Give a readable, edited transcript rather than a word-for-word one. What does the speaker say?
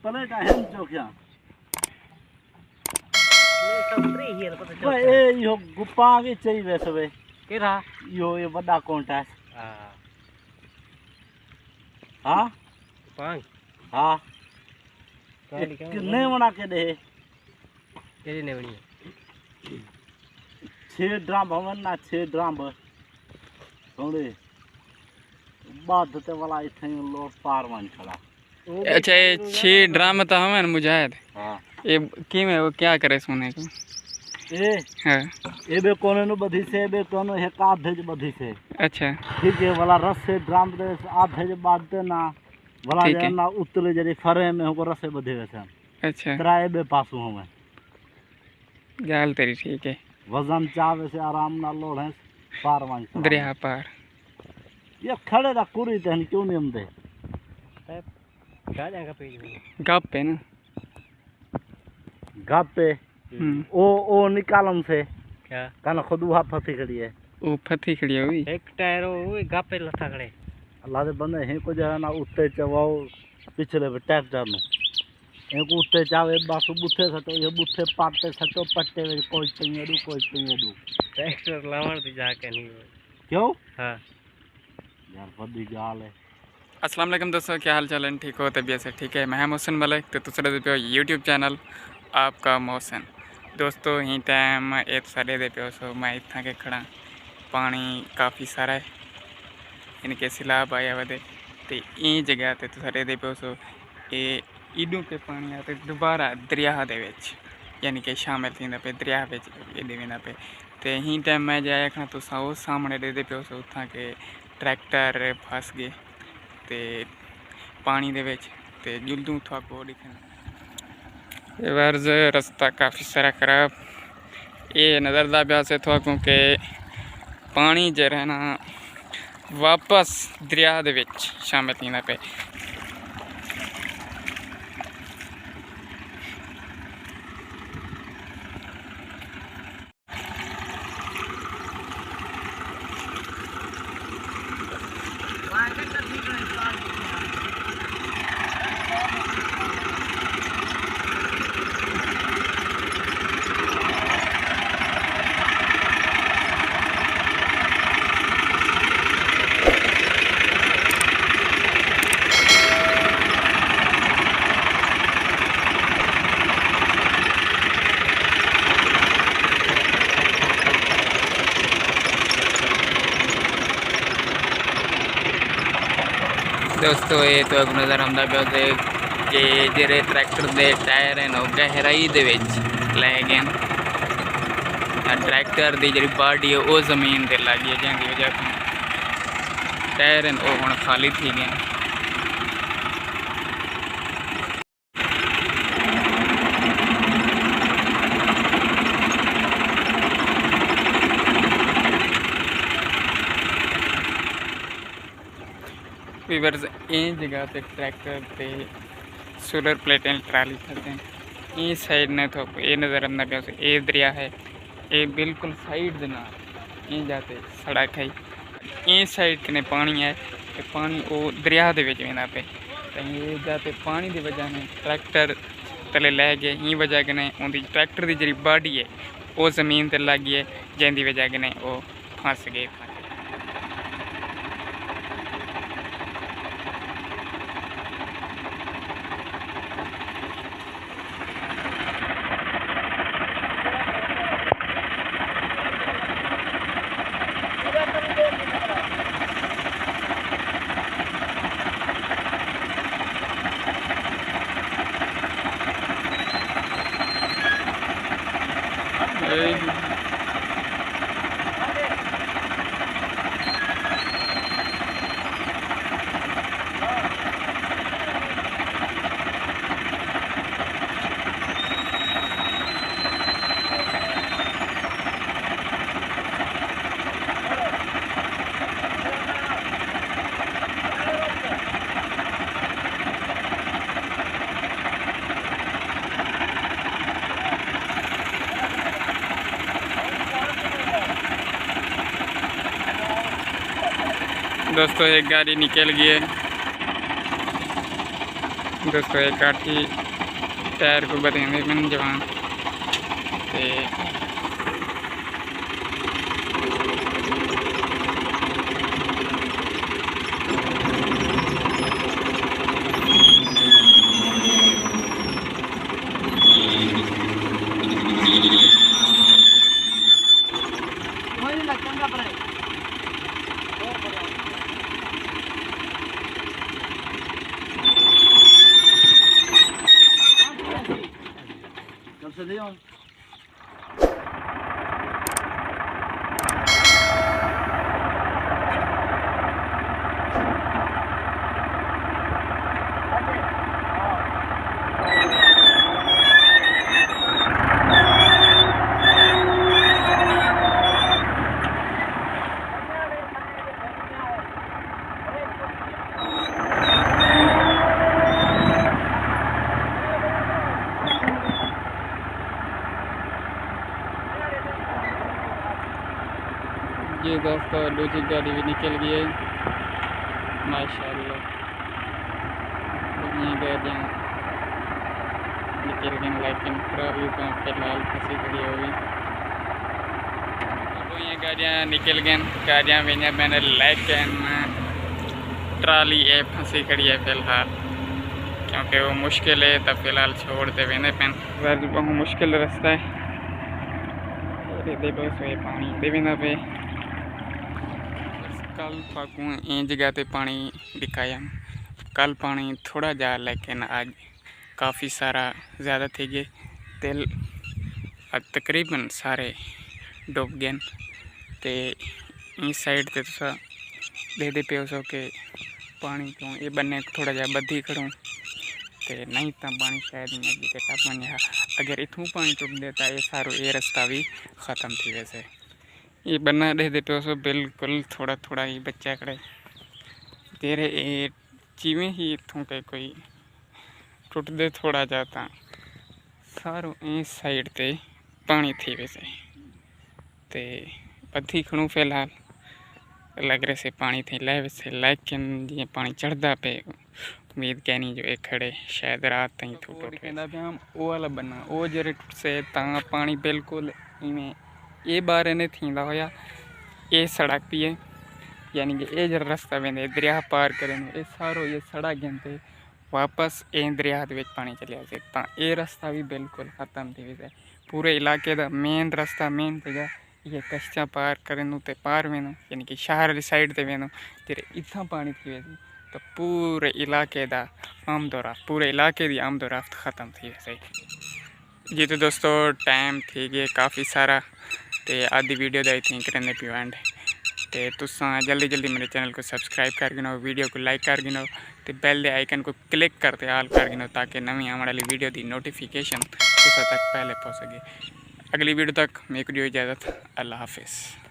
Plate है जो क्या यो गुप्पा के चाहिए वैसे वे केरा यो ये बड़ा कॉन्टेस्ट हाँ पांच हाँ कितने बना के दे कितने बनी 6 ड्राम भवन ना 6 ड्राम बस थोड़े बाद ते वाला इथे लो पार मान खड़ा। अच्छा ये 6 ड्राम तो हमें मुजाहिद हाँ ये की में वो क्या करे सोने को हाँ ये बे कोने नु बधी से बे कोनो है का आधे बधी से अच्छा ठीक है वाला रस से ड्राम दे आधे बाद दे ना वाला ठीक है। ना उतरे जरी फरे में हमको रस से बधे वैसे अच्छा तराए बे पासू हमें गाल तेरी ठीक है वजन चावे से आराम ना लोड है पार मान खड़ा। दरिया पार ये खड़े दा कुरी तहन क्यों नहीं हम दे क्या जाएगा पेज में गप पे ना गप पे ओ निकालम से क्या कहना खुद वहाँ फंसी खड़ी है वो फती खड़ी हुई एक टायर वो गापे लथा खड़े अल्लाह दे बंदे हैं को जो है ना उत्ते चवाओ पिछले पे ट्रैक्टर में एक उत्ते चावे बासु बुथे सटो ये बुथे पाटे सटो पट्टे में कोई पिंगेडू ट्रैक्टर लावण दी जाके नहीं क्यों हाँ यार बड़ी गाल है। अस्सलाम वालेकुम दोस्तों, क्या हाल चाल है? ठीक हो? तबीयत से ठीक है? मैं मोहसिन मलिक तो दूसरे पे यूट्यूब चैनल आपका मोहसिन दोस्तों ही टाइम एक सारे दे पे सो मैं इतना के खड़ा पानी काफ़ी सारा है इनके सिलाब आया वे तो ये जगह ते सारे दे पे सो ये ईडू पे पानी आते दोबारा दरिया दे विच यानी कि शामिल थी पे दरिया पे पे तो ही टाइम मैं जाया खा तो वो सामने दे पे सो उतना के ट्रैक्टर फस गए ते पानी दे विच ते जुलदू थको दिखना वर्ज रास्ता काफ़ी सारा खराब ये नज़रदा ब्याह से थको के पानी जो है ना वापस दरिया दे विच शामिल थी पे दोस्तों ये तो नज़र आंदा पिया से कि जेरे ट्रैक्टर दे टायर हैं वो गहराई दे विच लै गए ट्रैक्टर दी जी बॉडी है वो जमीन ते लग गई जिंदी वजह तो टायर हैं वो हुण खाली थी गए। वीवर्स इन जगह पे ट्रैक्टर पे सोलर प्लेट एंड ट्राली करते हैं ये साइड ने तो ये नज़र आना पे ये दरिया है ये बिल्कुल साइड देना ये जाते सड़क है ये साइड कने पानी है तो पानी वो दरिया दे विच वेंदा पे ये जाते पानी की वजह ने ट्रैक्टर तले लै गए ये वजह कने उनकी ट्रैक्टर की जी बॉडी है वो जमीन ते लग गई है जिंदी वजह कने वो फंस गए। दोस्तों एक गाड़ी निकल गई है दोस्तों एक काठी टायर को बतेंगे मैंने जवान ते कब से दियो ये दोस्तों दूसरी गाड़ी भी निकल गई है माशाल्लाह। ये गाड़ियाँ निकल गई लेकिन ट्रॉली तो फिलहाल फंसी खड़ी होगी। तो ये गाड़ियाँ निकल गई, गाड़ियाँ भी मैंने लेकिन ट्रॉली ये फंसी खड़ी है फिलहाल, क्योंकि वो मुश्किल है तो फिलहाल छोड़ते हुए नहीं पेन बहुत मुश्किल रास्ता है। देखो ये पानी देना पे कल पाकू इन जगह पे पानी दिखाया, कल पानी थोड़ा जा लेकिन आज काफ़ी सारा ज़्यादा थे गए तेल तकरीबन सारे डूब गए। तो इस साइड ते तुसा दे पे सो के पानी क्यों ये बन्ने थोड़ा जा बधी खड़ूँ तो नहीं तो पानी शायद नहीं अभी टपन अगर इतों पानी टुट देता ये सारो ये रास्ता भी ख़त्म थी। वैसे ये बना दे पे सो बिल्कुल थोड़ा थोड़ा ही बच्चा खड़े तेरे ये चीवें ही इतों के कोई टुट दे थोड़ा जाता सारो इस साइड ते पानी थी। वैसे ते बधी खड़ू फिलहाल लग रहे से पानी थी ले वैसे लेकिन ये पानी चढ़ता पे उम्मीद कहनी जो एक खड़े शायद रात तक टूट हम वो वाला बना वो जरे से ता पानी बिल्कुल इवें ये बारे ने थी होया ये सड़क भी है यानी कि ये जरा रास्ता वेंदे दरिया पार करें ये सारो ये सड़क गए वापस ए दरिया पानी चलिया से ये रास्ता भी बिल्कुल ख़त्म थी। वैसे पूरे इलाके का मेन रास्ता मेन जगह ये कश्ता पार करें ते पार वेनो यानी कि शहर वाली साइड ते वेनो तेरे इतना पानी थी। वैसे तो पूरे इलाके का आमदोरफ्त पूरे इलाके की आमदोरफ्त ख़त्म थी। वैसे जी तो दोस्तों टाइम थी गया काफ़ी सारा तो आधी वीडियो दी थी करने पी एंड तो तुसा जल्दी जल्दी मेरे चैनल को सब्सक्राइब कर गिनो, वीडियो को लाइक कर गिनो तो बेल दे आइकन को क्लिक करते हाल कर गिनो ताकि नवी आने वाली वीडियो की नोटिफिकेशन तुसा तक पहले पहुँच सके। अगली वीडियो तक मेरे को दियो इजाज़त। अल्लाह हाफिज़।